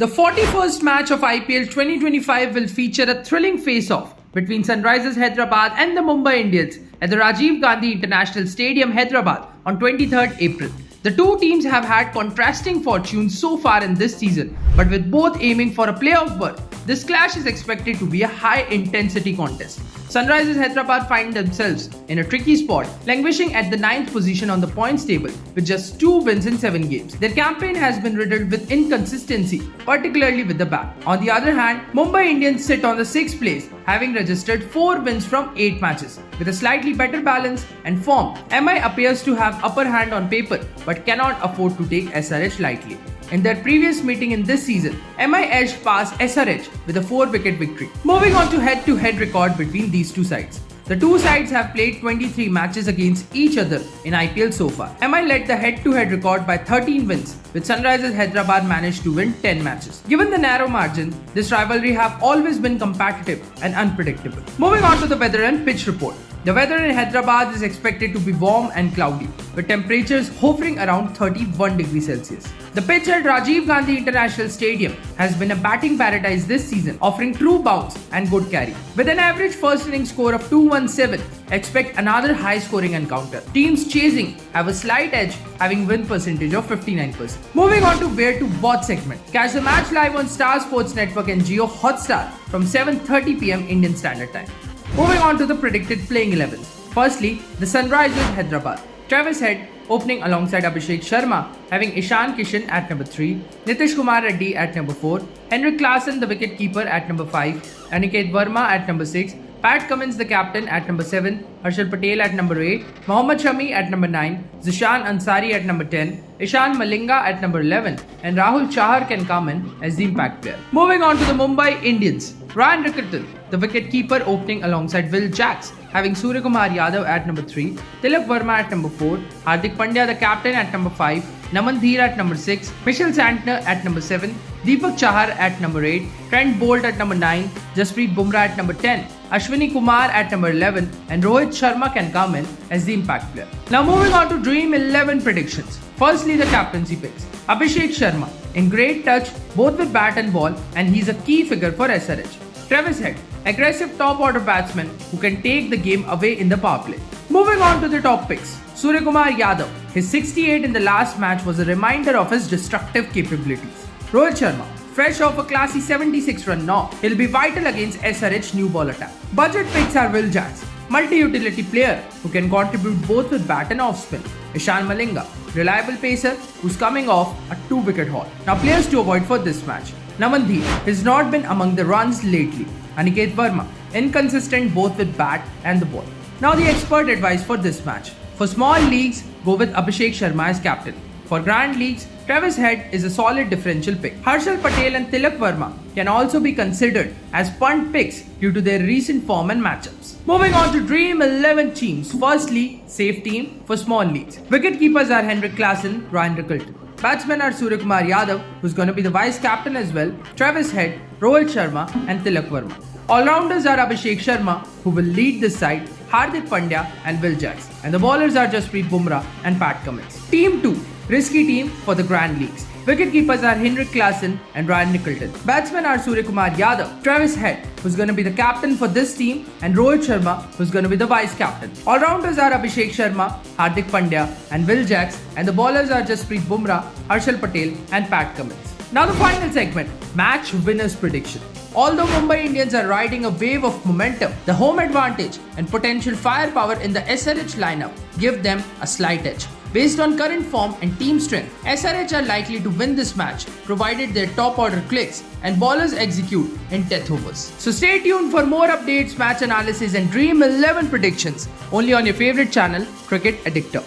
The 41st match of IPL 2025 will feature a thrilling face-off between Sunrisers Hyderabad and the Mumbai Indians at the Rajiv Gandhi International Stadium, Hyderabad on 23rd April. The two teams have had contrasting fortunes so far in this season, but with both aiming for a playoff berth, this clash is expected to be a high-intensity contest. Sunrisers Hyderabad find themselves in a tricky spot, languishing at the 9th position on the points table with just 2 wins in 7 games. Their campaign has been riddled with inconsistency, particularly with the bat. On the other hand, Mumbai Indians sit on the 6th place, having registered 4 wins from 8 matches. With a slightly better balance and form, MI appears to have upper hand on paper but cannot afford to take SRH lightly. In their previous meeting in this season, MI edged past SRH with a 4-wicket victory. Moving on to head-to-head record between these two sides. The two sides have played 23 matches against each other in IPL so far. MI led the head-to-head record by 13 wins, with Sunrisers Hyderabad managed to win 10 matches. Given the narrow margin, this rivalry have always been competitive and unpredictable. Moving on to the weather and pitch report. The weather in Hyderabad is expected to be warm and cloudy, with temperatures hovering around 31 degrees Celsius. The pitch at Rajiv Gandhi International Stadium has been a batting paradise this season, offering true bounce and good carry. With an average first inning score of 217, expect another high-scoring encounter. Teams chasing have a slight edge, having win percentage of 59%. Moving on to where to watch segment. Catch the match live on Star Sports Network and Jio Hotstar from 7:30 p.m. Indian Standard Time. Moving on to the predicted playing 11s. Firstly, the Sunrisers Hyderabad. Travis Head opening alongside Abhishek Sharma, having Ishan Kishan at number 3, Nitish Kumar Reddy at number 4, Henrik Klaasen the wicket-keeper at number 5, Aniket Verma at number 6, Pat Cummins the captain at number 7, Harshal Patel at number 8, Mohammad Shami at number 9, Zishan Ansari at number 10, Ishan Malinga at number 11, and Rahul Chahar can come in as the impact player. Moving on to the Mumbai Indians. Ryan Rickerton, the wicket-keeper opening alongside Will Jacks, having Suryakumar Yadav at number 3, Tilak Verma at number 4, Hardik Pandya the captain at number 5, Naman Dheer at number 6, Mitchell Santner at number 7, Deepak Chahar at number 8, Trent Bolt at number 9, Jasprit Bumrah at number 10, Ashwini Kumar at number 11, and Rohit Sharma can come in as the impact player. Now moving on to Dream 11 predictions. Firstly, the captaincy picks. Abhishek Sharma, in great touch both with bat and ball, and he's a key figure for SRH. Travis Head, aggressive top-order batsman who can take the game away in the power play. Moving on to the top picks. Suryakumar Yadav, his 68 in the last match was a reminder of his destructive capabilities. Rohit Sharma, fresh off a classy 76-run knock, he'll be vital against SRH new ball attack. Budget picks are Will Jacks, multi-utility player who can contribute both with bat and off-spin. Ishan Malinga, reliable pacer who's coming off a 2-wicket haul. Now players to avoid for this match. Naman Dheer has not been among the runs lately. Aniket Verma, inconsistent both with bat and the ball. Now the expert advice for this match. For small leagues, go with Abhishek Sharma as captain. For grand leagues, Travis Head is a solid differential pick. Harshal Patel and Tilak Verma can also be considered as punt picks due to their recent form and matchups. Moving on to Dream 11 teams. Firstly, safe team for small leagues. Wicket keepers are Henrik Klaasen, Ryan Rickerton. Batsmen are Suryakumar Yadav, who's going to be the vice captain as well, Travis Head, Rohit Sharma, and Tilak Verma. All-rounders are Abhishek Sharma, who will lead this side, Hardik Pandya, and Will Jacks. And the bowlers are Jasprit Bumrah and Pat Cummins. Team 2, risky team for the grand leagues. Wicket-keepers are Henrik Klaasen and Ryan Rickerton. Batsmen are Suryakumar Yadav, Travis Head, who's going to be the captain for this team, and Rohit Sharma, who's going to be the vice-captain. All-rounders are Abhishek Sharma, Hardik Pandya, and Will Jacks, and the bowlers are Jasprit Bumrah, Harshal Patel, and Pat Cummins. Now the final segment, match winners prediction. Although Mumbai Indians are riding a wave of momentum, the home advantage and potential firepower in the SRH lineup give them a slight edge. Based on current form and team strength, SRH are likely to win this match provided their top order clicks and bowlers execute in death overs. So stay tuned for more updates, match analysis and Dream 11 predictions only on your favorite channel, Cricket Addictor.